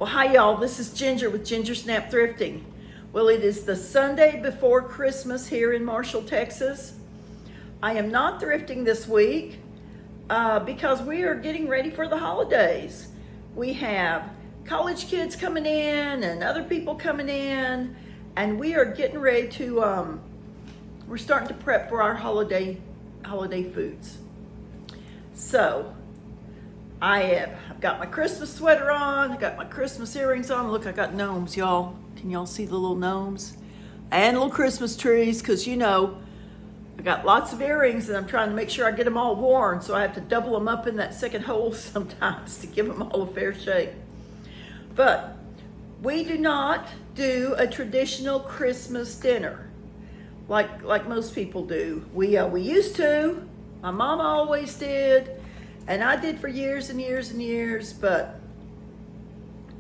Well, hi y'all, this is Ginger with Ginger Snap Thrifting. Well, it is the Sunday before Christmas here in Marshall, Texas. I am not thrifting this week because we are getting ready for the holidays. We have college kids coming in and other people coming in, and we are getting ready to, we're starting to prep for our holiday foods. So, I've got my Christmas sweater on, I got my Christmas earrings on. Look, I got gnomes, y'all. Can y'all see the little gnomes? And little Christmas trees, because you know, I got lots of earrings and I'm trying to make sure I get them all worn, so I have to double them up in that second hole sometimes to give them all a fair shake. But we do not do a traditional Christmas dinner like most people do. We used to. My mama always did. And I did for years and years and years, but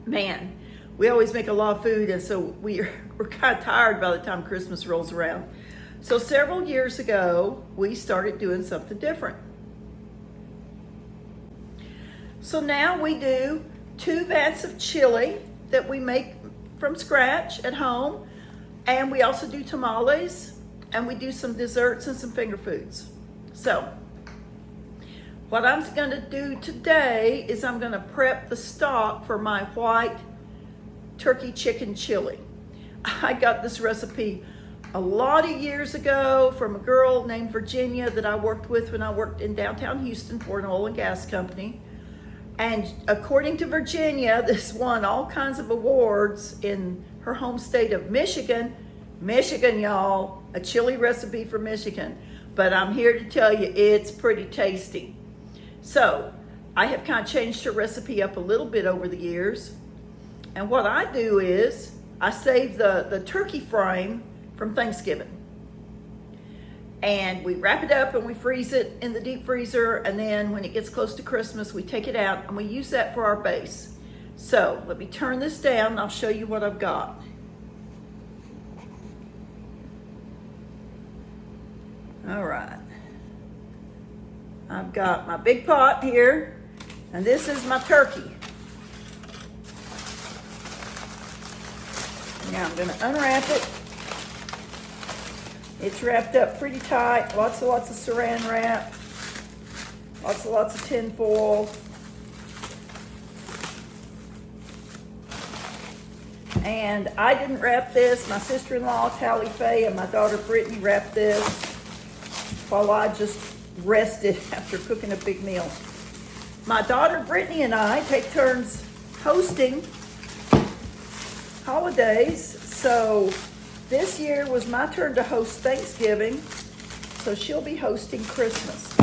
man, we always make a lot of food, and so we're kind of tired by the time Christmas rolls around. So several years ago, we started doing something different. So now we do 2 vats of chili that we make from scratch at home, and we also do tamales, and we do some desserts and some finger foods. So what I'm going to do today is I'm going to prep the stock for my white turkey chicken chili. I got this recipe a lot of years ago from a girl named Virginia that I worked with when I worked in downtown Houston for an oil and gas company. And according to Virginia, this won all kinds of awards in her home state of Michigan. Michigan, y'all, a chili recipe for Michigan. But I'm here to tell you it's pretty tasty. So I have kind of changed her recipe up a little bit over the years. And what I do is I save the turkey frame from Thanksgiving. And we wrap it up and we freeze it in the deep freezer. And then when it gets close to Christmas, we take it out and we use that for our base. So let me turn this down and I'll show you what I've got. All right. I've got my big pot here, and this is my turkey. Now I'm going to unwrap it. It's wrapped up pretty tight, lots of saran wrap, lots of tin foil. And I didn't wrap this. My sister-in-law, Tally Faye, and my daughter, Brittany, wrapped this while I just rested after cooking a big meal. My daughter Brittany and I take turns hosting holidays, so this year was my turn to host Thanksgiving, so she'll be hosting Christmas.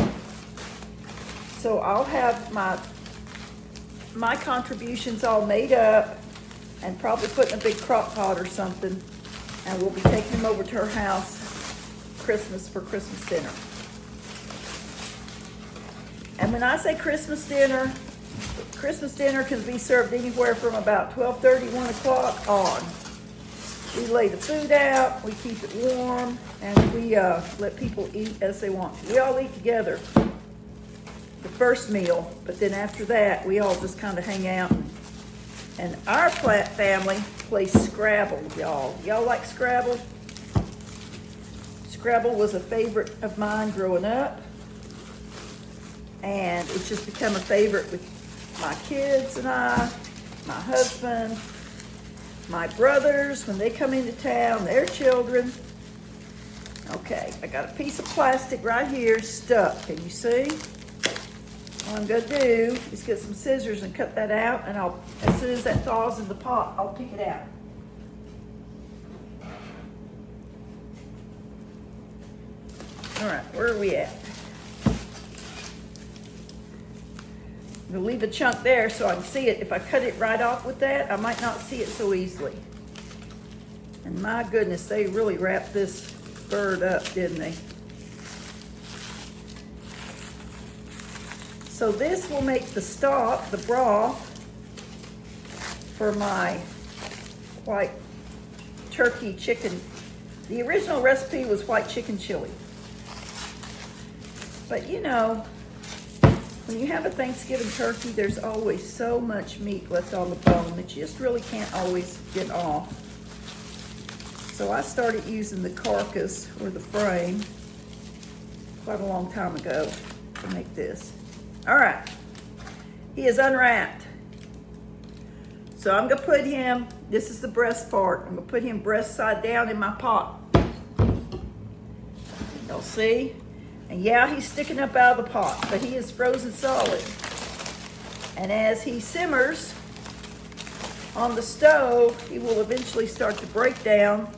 So I'll have my contributions all made up and probably put in a big crock pot or something, and we'll be taking them over to her house for Christmas dinner. And when I say Christmas dinner can be served anywhere from about 12:30, 1 o'clock on. We lay the food out, we keep it warm, and we let people eat as they want to. We all eat together the first meal, but then after that, we all just kind of hang out. And our family plays Scrabble, y'all. Y'all like Scrabble? Scrabble was a favorite of mine growing up. And it's just become a favorite with my kids and I, my husband, my brothers, when they come into town, their children. Okay, I got a piece of plastic right here stuck. Can you see? What I'm gonna do is get some scissors and cut that out, and as soon as that thaws in the pot, I'll pick it out. All right, where are we at? I'm going to leave a chunk there so I can see it. If I cut it right off with that, I might not see it so easily. And my goodness, they really wrapped this bird up, didn't they? So this will make the stock, the broth, for my white turkey chicken. The original recipe was white chicken chili. But you know, When you have a Thanksgiving turkey, there's always so much meat left on the bone that you just really can't always get off. So I started using the carcass or the frame quite a long time ago to make this. All right, he is unwrapped. So I'm gonna put him, this is the breast part, I'm gonna put him breast side down in my pot. You'll see? And yeah, he's sticking up out of the pot, but he is frozen solid. And as he simmers on the stove, he will eventually start to break down,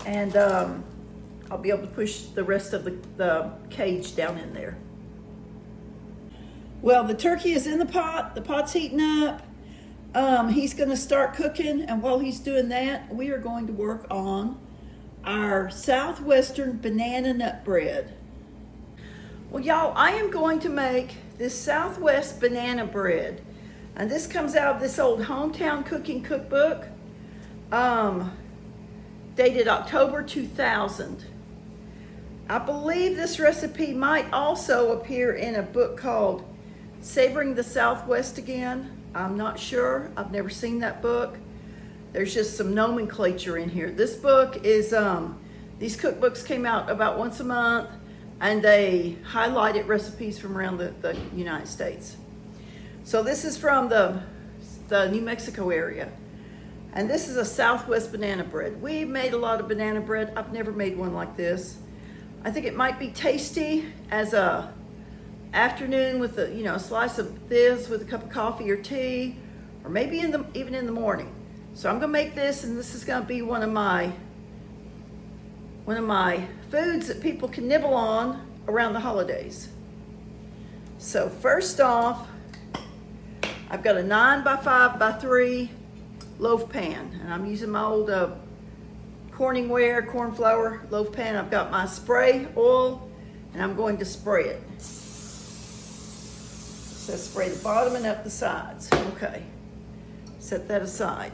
and I'll be able to push the rest of the cage down in there. Well, the turkey is in the pot's heating up. He's gonna start cooking, and while he's doing that, we are going to work on our Southwestern banana nut bread. Well, y'all, I am going to make this Southwest banana bread, and this comes out of this old Hometown Cooking Cookbook, dated October 2000. I believe this recipe might also appear in a book called Savoring the Southwest Again. I'm not sure. I've never seen that book. There's just some nomenclature in here. This book is, these cookbooks came out about once a month, and they highlighted recipes from around the United States. So this is from the New Mexico area. And this is a Southwest banana bread. We've made a lot of banana bread. I've never made one like this. I think it might be tasty as a afternoon with a slice of this with a cup of coffee or tea, or maybe even in the morning. So I'm gonna make this, and this is gonna be one of my foods that people can nibble on around the holidays. So first off, I've got a 9x5x3 loaf pan, and I'm using my old Corningware corn flour loaf pan. I've got my spray oil, and I'm going to spray it. So spray the bottom and up the sides. Okay, set that aside.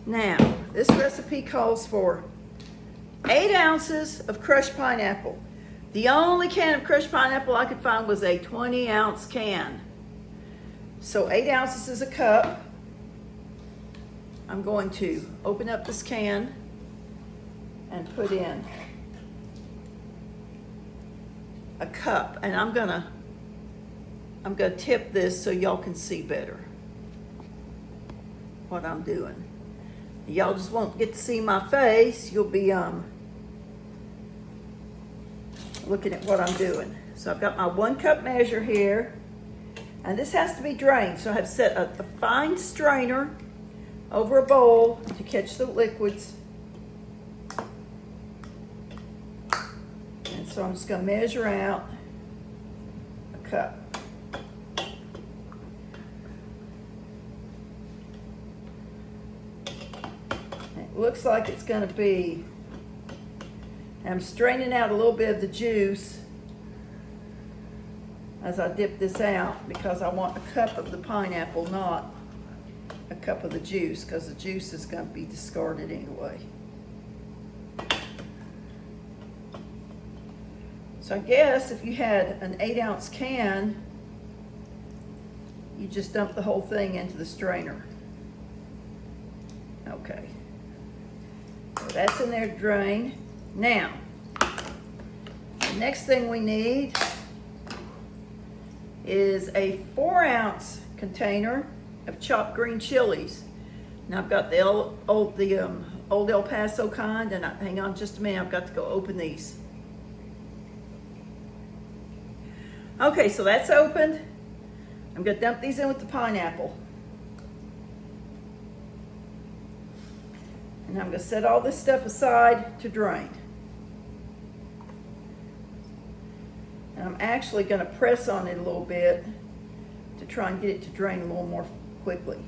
Now, this recipe calls for 8 ounces of crushed pineapple. The only can of crushed pineapple I could find was a 20-ounce can. So 8 ounces is a cup. I'm going to open up this can and put in a cup, and I'm gonna tip this so y'all can see better what I'm doing. Y'all just won't get to see my face. You'll be looking at what I'm doing. So I've got my 1 cup measure here, and this has to be drained. So I have set a fine strainer over a bowl to catch the liquids. And so I'm just gonna measure out a cup. It looks like it's gonna be, I'm straining out a little bit of the juice as I dip this out, because I want a cup of the pineapple, not a cup of the juice, because the juice is going to be discarded anyway. So I guess if you had an 8-ounce can, you just dump the whole thing into the strainer. Okay, so that's in there to drain. Now, the next thing we need is a 4-ounce container of chopped green chilies. Now I've got the old El Paso kind, and hang on just a minute, I've got to go open these. Okay, so that's opened. I'm gonna dump these in with the pineapple. And I'm gonna set all this stuff aside to drain. And I'm actually gonna press on it a little bit to try and get it to drain a little more quickly.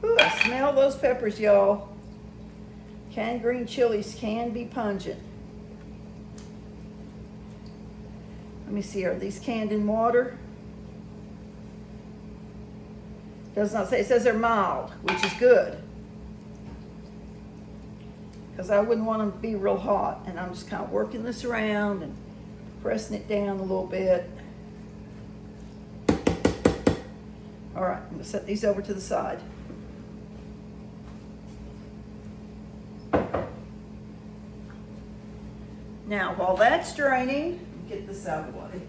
Ooh, I smell those peppers, y'all. Canned green chilies can be pungent. Let me see, are these canned in water? Does not say, it says they're mild, which is good. Because I wouldn't want them to be real hot. And I'm just kind of working this around and pressing it down a little bit. All right, I'm gonna set these over to the side. Now, while that's draining, get this out of the way.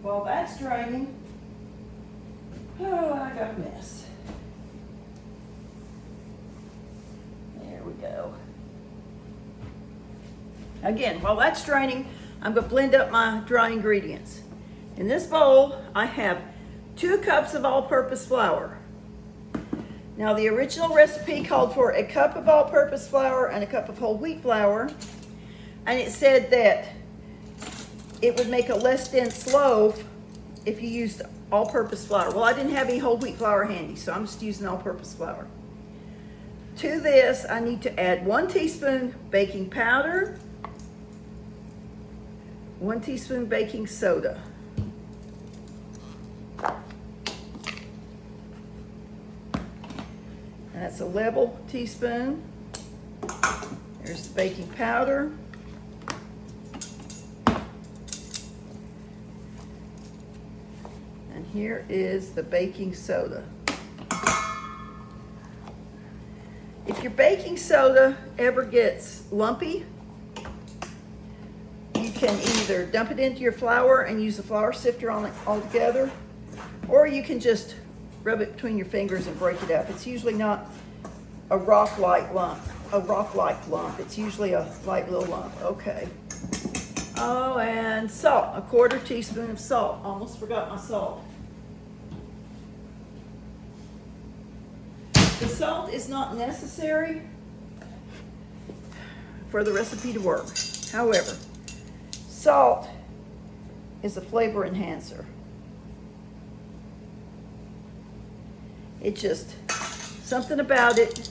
While that's draining, oh, I got a mess. There we go. Again, while that's draining, I'm going to blend up my dry ingredients. In this bowl, I have 2 cups of all-purpose flour. Now, the original recipe called for a cup of all-purpose flour and a cup of whole wheat flour, and it said that it would make a less dense loaf if you used all-purpose flour. Well, I didn't have any whole wheat flour handy, so I'm just using all-purpose flour. To this, I need to add 1 teaspoon baking powder, 1 teaspoon baking soda. And that's a level teaspoon. There's the baking powder. And here is the baking soda. If your baking soda ever gets lumpy, you can either dump it into your flour and use a flour sifter on it altogether, or you can just rub it between your fingers and break it up. It's usually not a rock-like lump. It's usually a light little lump. Okay. Oh, and salt, 1/4 teaspoon of salt. Almost forgot my salt. The salt is not necessary for the recipe to work. However, salt is a flavor enhancer. It just, something about it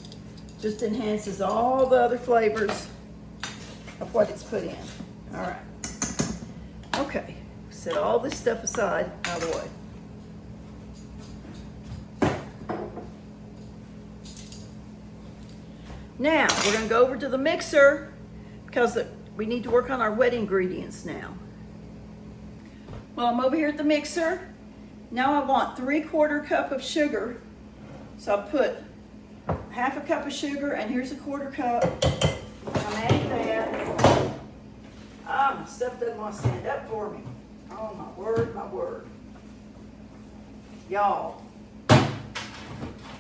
just enhances all the other flavors of what it's put in. All right. Okay, set all this stuff aside, out of the way. Now, we're gonna go over to the mixer because we need to work on our wet ingredients now. Well, I'm over here at the mixer. Now I want 3/4 cup of sugar. So I'll put 1/2 cup of sugar, and here's 1/4 cup. I'm adding that. Ah, my stuff doesn't want to stand up for me. Oh, my word, my word. Y'all,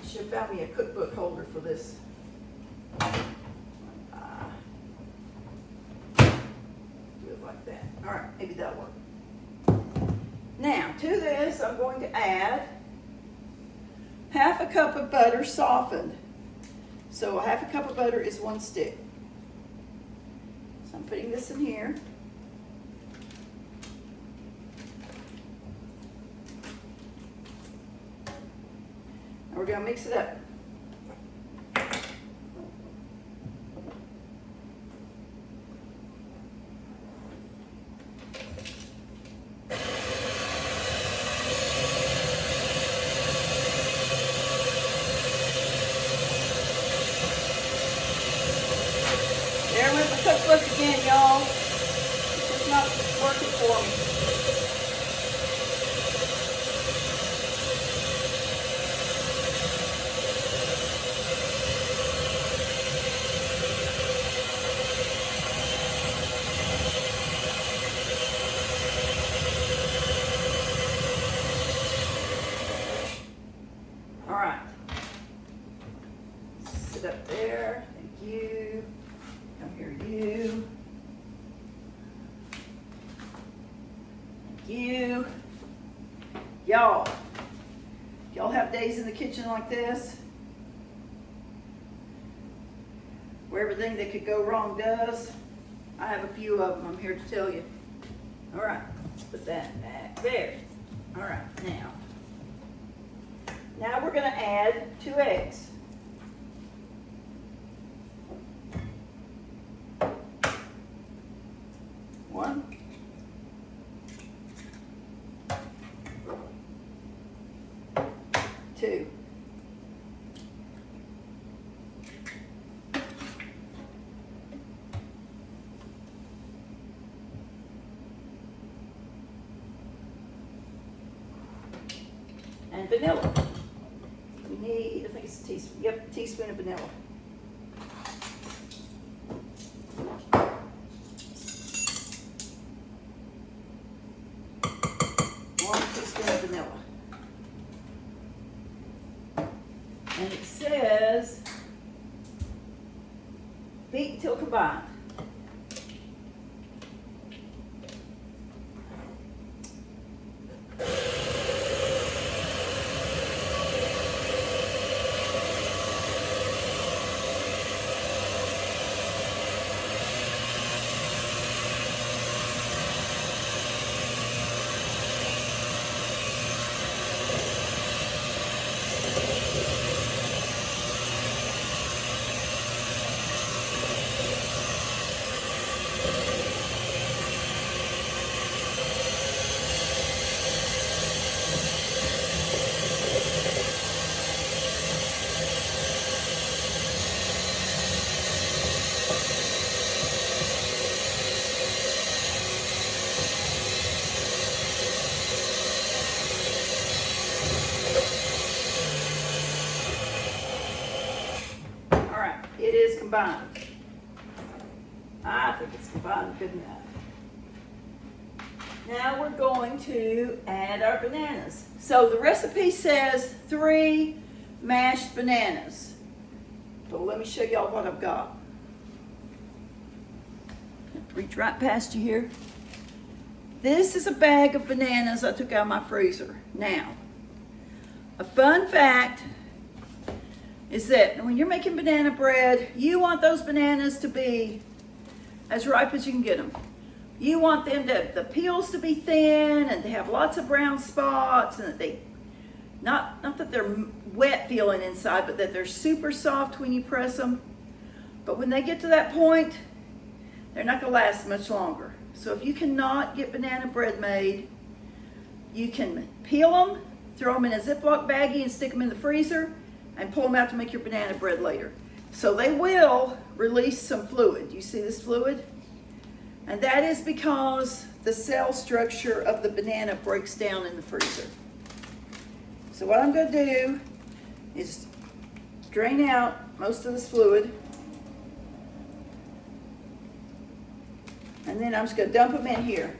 should have found me a cookbook holder for this. Do it like that. All right, maybe that'll work. Now, to this, I'm going to add 1/2 cup of butter softened. So 1/2 cup of butter is 1 stick. So I'm putting this in here. And we're going to mix it up. There went my cookbook again, y'all. It's just not working for me. All right. Sit up there. Thank you. Come here, you. Thank you. Y'all have days in the kitchen like this where everything that could go wrong does? I have a few of them, I'm here to tell you. All right, let's put that back there. All right, now we're gonna add 2 eggs. One. Two. and vanilla. We need, I think it's a teaspoon, yep, a teaspoon of vanilla. One teaspoon of vanilla. And it says, beat until combined. It is combined. I think it's combined good enough. Now we're going to add our bananas. So the recipe says 3 mashed bananas. But let me show y'all what I've got. Reach right past you here. This is a bag of bananas I took out of my freezer. Now, a fun fact is that when you're making banana bread, you want those bananas to be as ripe as you can get them. You want them to, the peels to be thin and to have lots of brown spots, and that they, not that they're wet feeling inside, but that they're super soft when you press them. But when they get to that point, they're not gonna last much longer. So if you cannot get banana bread made, you can peel them, throw them in a Ziploc baggie and stick them in the freezer, and pull them out to make your banana bread later. So they will release some fluid. You see this fluid? And that is because the cell structure of the banana breaks down in the freezer. So what I'm gonna do is drain out most of this fluid. And then I'm just gonna dump them in here.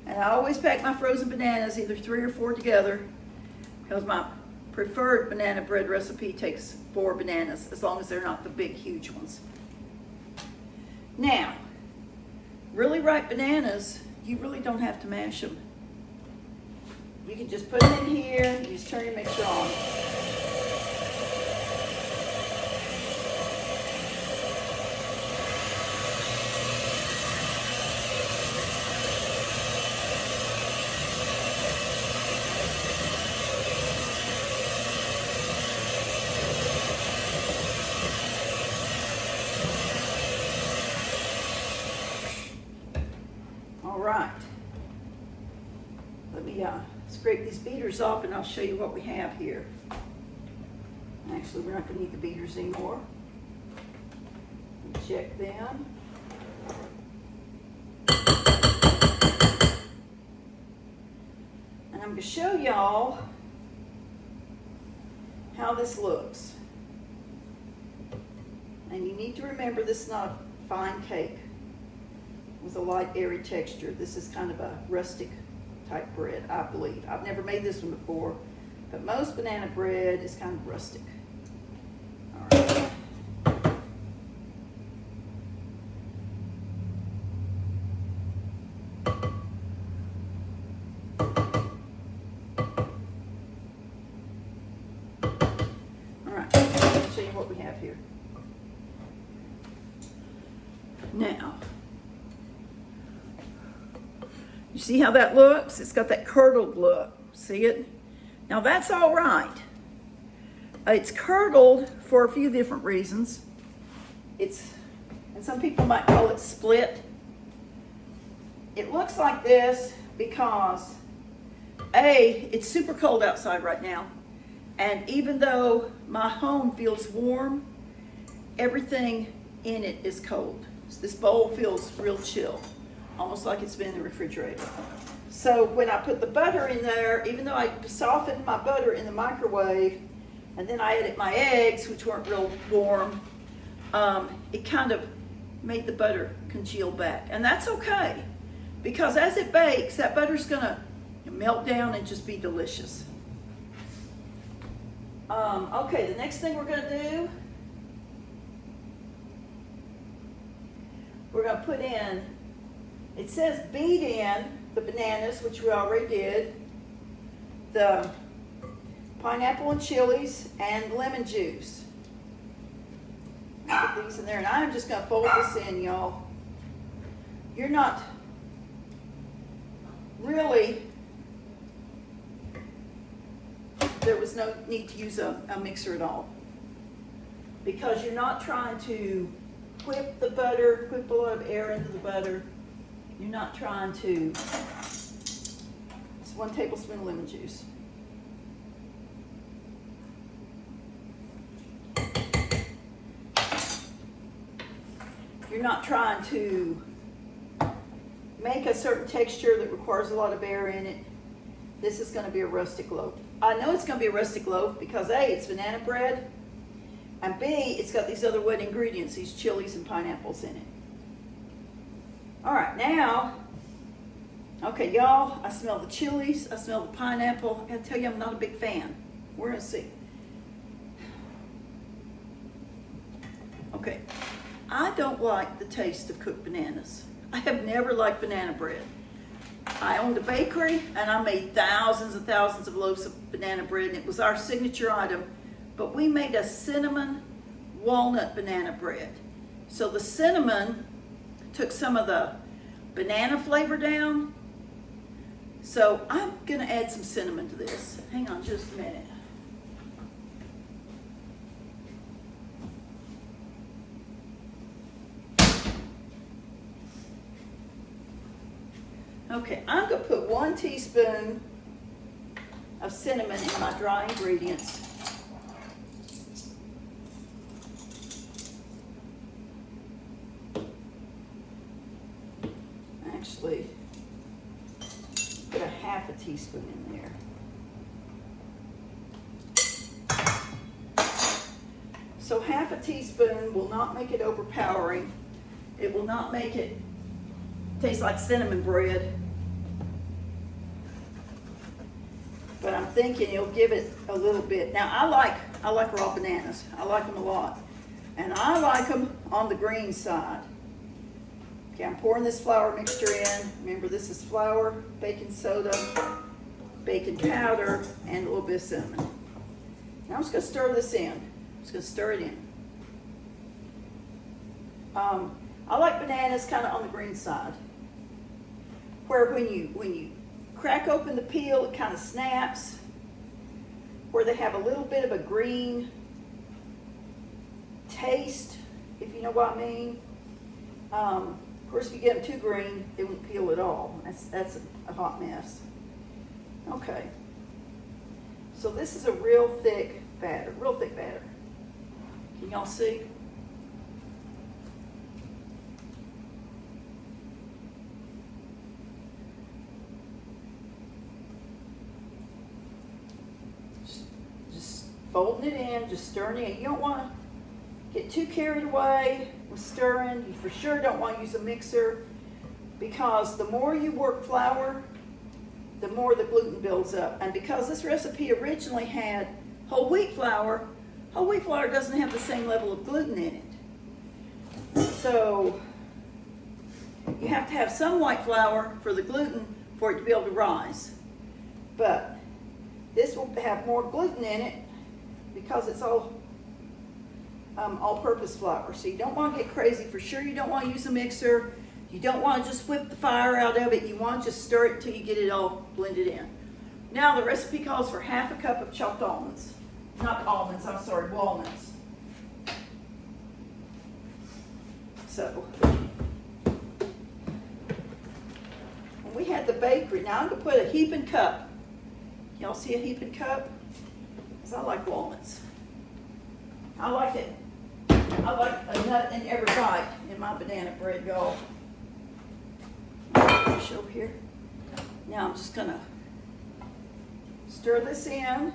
And I always pack my frozen bananas either 3 or 4 together, because my preferred banana bread recipe takes 4 bananas, as long as they're not the big, huge ones. Now, really ripe bananas, you really don't have to mash them. You can just put them in here, you just turn your mixer on. All right, let me scrape these beaters off and I'll show you what we have here. Actually, we're not going to need the beaters anymore. Check them. And I'm going to show y'all how this looks. And you need to remember, this is not a fine cake with a light, airy texture. This is kind of a rustic type bread, I believe. I've never made this one before, but most banana bread is kind of rustic. All right. All right, let me show you what we have here. Now, you see how that looks? It's got that curdled look. See it? Now that's all right. It's curdled for a few different reasons. And some people might call it split. It looks like this because it's super cold outside right now. And even though my home feels warm, everything in it is cold. So this bowl feels real chill, almost like it's been in the refrigerator. So when I put the butter in there, even though I softened my butter in the microwave, and then I added my eggs, which weren't real warm, it kind of made the butter congeal back. And that's okay, because as it bakes, that butter's gonna melt down and just be delicious. Okay, the next thing we're gonna do, we're gonna put in, it says beat in the bananas, which we already did, the pineapple and chilies, and lemon juice. Put these in there, and I'm just gonna fold this in, y'all. You're not really, there was no need to use a mixer at all, because you're not trying to whip the butter, whip a lot of air into the butter. You're not trying to, it's 1 tablespoon of lemon juice. You're not trying to make a certain texture that requires a lot of air in it. This is going to be a rustic loaf. I know it's going to be a rustic loaf because A, it's banana bread, and B, it's got these other wet ingredients, these chilies and pineapples in it. All right, now, okay, y'all, I smell the chilies, I smell the pineapple. I gotta tell you, I'm not a big fan. We're gonna see. Okay, I don't like the taste of cooked bananas. I have never liked banana bread. I owned a bakery and I made thousands and thousands of loaves of banana bread, and it was our signature item, but we made a cinnamon walnut banana bread. So the cinnamon took some of the banana flavor down. So I'm gonna add some cinnamon to this. Hang on just a minute. Okay, I'm gonna put 1 teaspoon of cinnamon in my dry ingredients. Actually, put a 1/2 teaspoon in there. So 1/2 teaspoon will not make it overpowering. It will not make it taste like cinnamon bread. But I'm thinking it'll give it a little bit. Now I like raw bananas. I like them a lot. And I like them on the green side. Okay, I'm pouring this flour mixture in. Remember, this is flour, baking soda, baking powder, and a little bit of cinnamon. Now I'm just gonna stir this in. I'm just gonna stir it in. I like bananas kind of on the green side, where when you crack open the peel, it kind of snaps, where they have a little bit of a green taste, if you know what I mean. Of course, if you get them too green, they won't peel at all. That's a hot mess. Okay. So this is a real thick batter, Can y'all see? Just folding it in, just stirring it in. You don't want to get too carried away with stirring. You for sure don't want to use a mixer, because the more you work flour, the more the gluten builds up. And because this recipe originally had whole wheat flour doesn't have the same level of gluten in it. So you have to have some white flour for the gluten for it to be able to rise. But this will have more gluten in it because it's all-purpose flour. So you don't want to get crazy. For sure you don't want to use a mixer. You don't want to just whip the fire out of it. You want to just stir it until you get it all blended in. Now the recipe calls for 1/2 cup of chopped almonds. Not almonds, I'm sorry, walnuts. So, when we had the bakery, now I'm going to put a heaping cup. Y'all see a heaping cup? Because I like walnuts. I like it. I like a nut in every bite in my banana bread, y'all. Show here. Now I'm just gonna stir this in.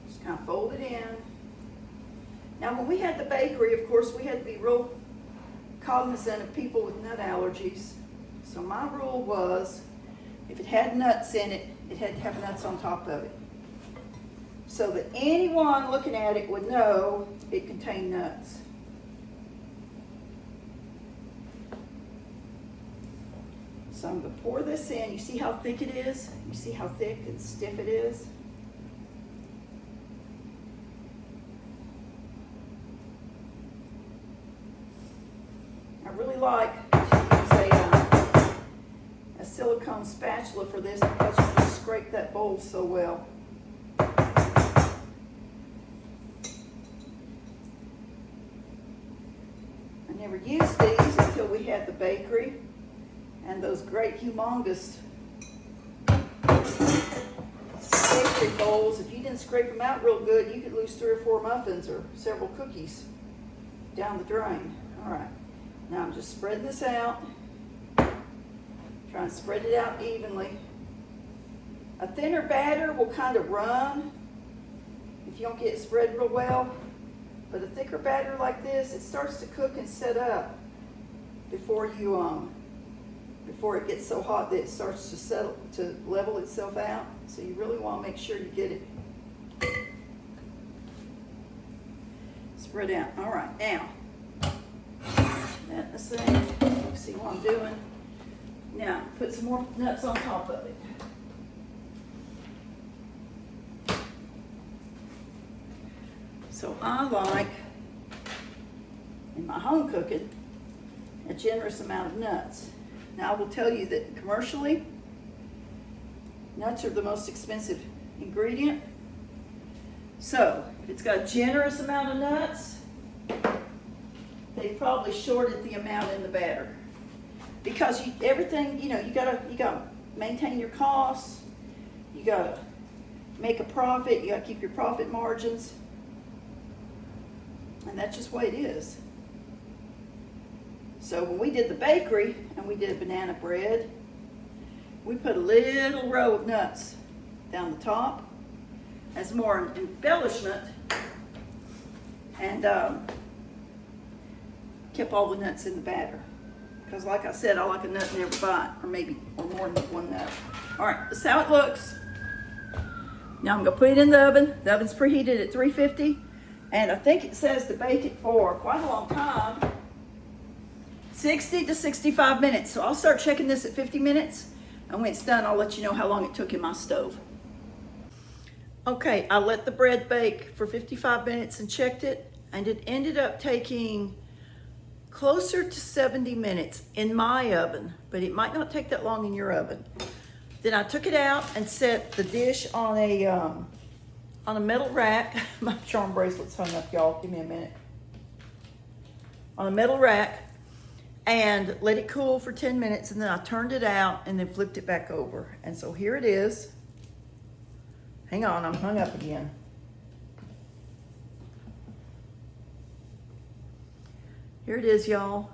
Just kind of fold it in. Now when we had the bakery, of course, we had to be real cognizant of people with nut allergies. So my rule was, if it had nuts in it, it had to have nuts on top of it, so that anyone looking at it would know it contained nuts. So I'm going to pour this in. You see how thick it is? You see how thick and stiff it is? I really like to use a silicone spatula for this because you can scrape that bowl so well. I never used these until we had the bakery and those great humongous bakery bowls. If you didn't scrape them out real good, you could lose 3 or 4 muffins or several cookies down the drain. All right, now I'm just spreading this out. Try and spread it out evenly. A thinner batter will kind of run if you don't get it spread real well. But a thicker batter like this, it starts to cook and set up before it gets so hot that it starts to settle, to level itself out. So you really want to make sure you get it spread out. All right, now, that the same. You see what I'm doing? Now, put some more nuts on top of it. So I like, in my home cooking, a generous amount of nuts. Now I will tell you that commercially, nuts are the most expensive ingredient. So if it's got a generous amount of nuts, they probably shorted the amount in the batter. Because everything, you gotta maintain your costs, you gotta make a profit, you gotta keep your profit margins. And that's just the way it is. So when we did the bakery and we did banana bread, we put a little row of nuts down the top as more embellishment, and kept all the nuts in the batter. Because like I said, I like a nut in every bite, or more than one nut. All right, this is how it looks. Now I'm gonna put it in the oven. The oven's preheated at 350. And I think it says to bake it for quite a long time, 60 to 65 minutes. So I'll start checking this at 50 minutes. And when it's done, I'll let you know how long it took in my stove. Okay, I let the bread bake for 55 minutes and checked it. And it ended up taking closer to 70 minutes in my oven. But it might not take that long in your oven. Then I took it out and set the dish on a metal rack. My charm bracelet's hung up, y'all. Give me a minute. On a metal rack, and let it cool for 10 minutes, and then I turned it out and then flipped it back over. And so here it is. Hang on, I'm hung up again. Here it is, y'all.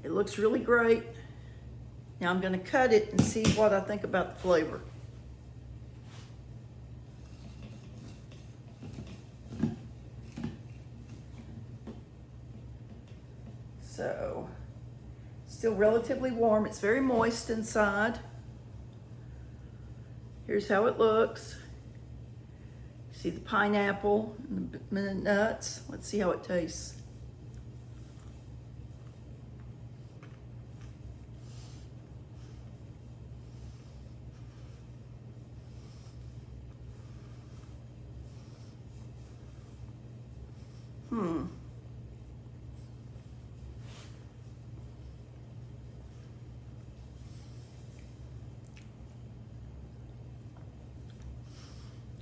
It looks really great. Now I'm gonna cut it and see what I think about the flavor. So, still relatively warm. It's very moist inside. Here's how it looks. See the pineapple and the nuts. Let's see how it tastes.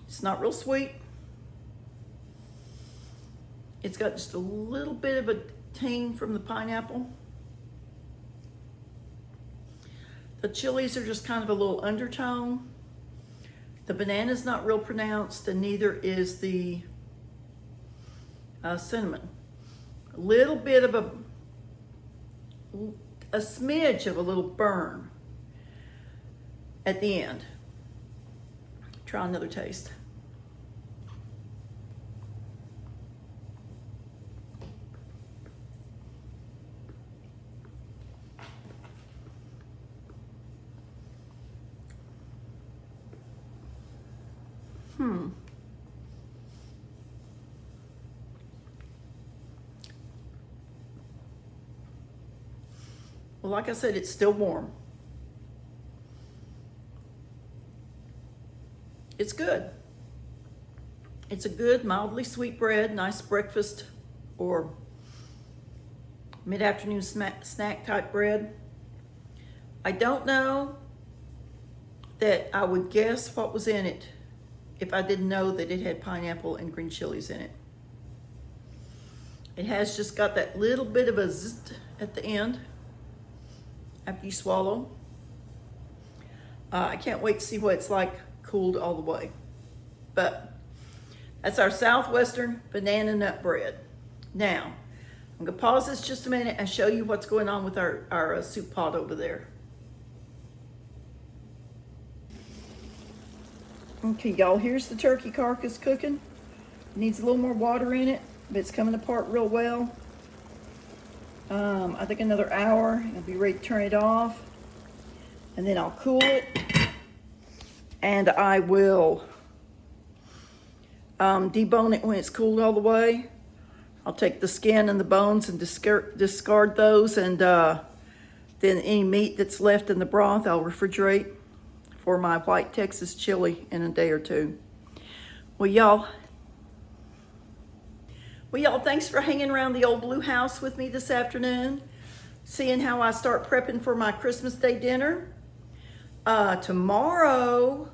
It's not real sweet. It's got just a little bit of a tang from the pineapple. The chilies are just kind of a little undertone. The banana's not real pronounced, and neither is the cinnamon. A little bit of a a smidge of a little burn at the end. Try another taste. Well, like I said, it's still warm. It's good. It's a good, mildly sweet bread, nice breakfast or mid-afternoon snack type bread. I don't know that I would guess what was in it if I didn't know that it had pineapple and green chilies in it. It has just got that little bit of a zzz at the end after you swallow. I can't wait to see what it's like cooled all the way. But that's our Southwestern banana nut bread. Now, I'm gonna pause this just a minute and show you what's going on with our soup pot over there. Okay, y'all, here's the turkey carcass cooking. It needs a little more water in it, but it's coming apart real well. I think another hour, I'll be ready to turn it off. And then I'll cool it. And I will debone it when it's cooled all the way. I'll take the skin and the bones and discard those, and then any meat that's left in the broth I'll refrigerate for my white Texas chili in a day or two. Well, y'all, thanks for hanging around the old blue house with me this afternoon, seeing how I start prepping for my Christmas Day dinner. Tomorrow,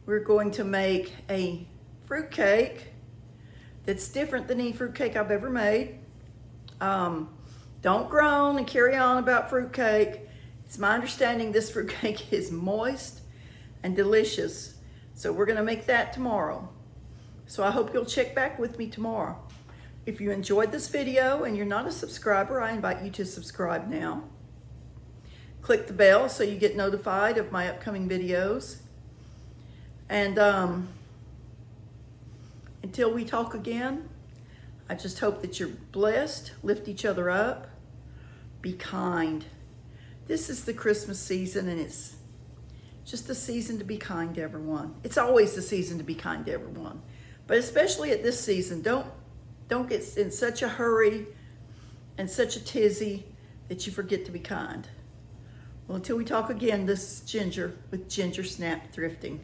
we're going to make a fruitcake that's different than any fruitcake I've ever made. Don't groan and carry on about fruitcake. It's my understanding this fruitcake is moist and delicious. So we're gonna make that tomorrow. So I hope you'll check back with me tomorrow. If you enjoyed this video and you're not a subscriber, I invite you to subscribe now. Click the bell so you get notified of my upcoming videos. And until we talk again, I just hope that you're blessed, lift each other up, be kind. This is the Christmas season, and it's just a season to be kind to everyone. It's always the season to be kind to everyone. But especially at this season, don't get in such a hurry and such a tizzy that you forget to be kind. Well, until we talk again, this is Ginger with Ginger Snap Thrifting.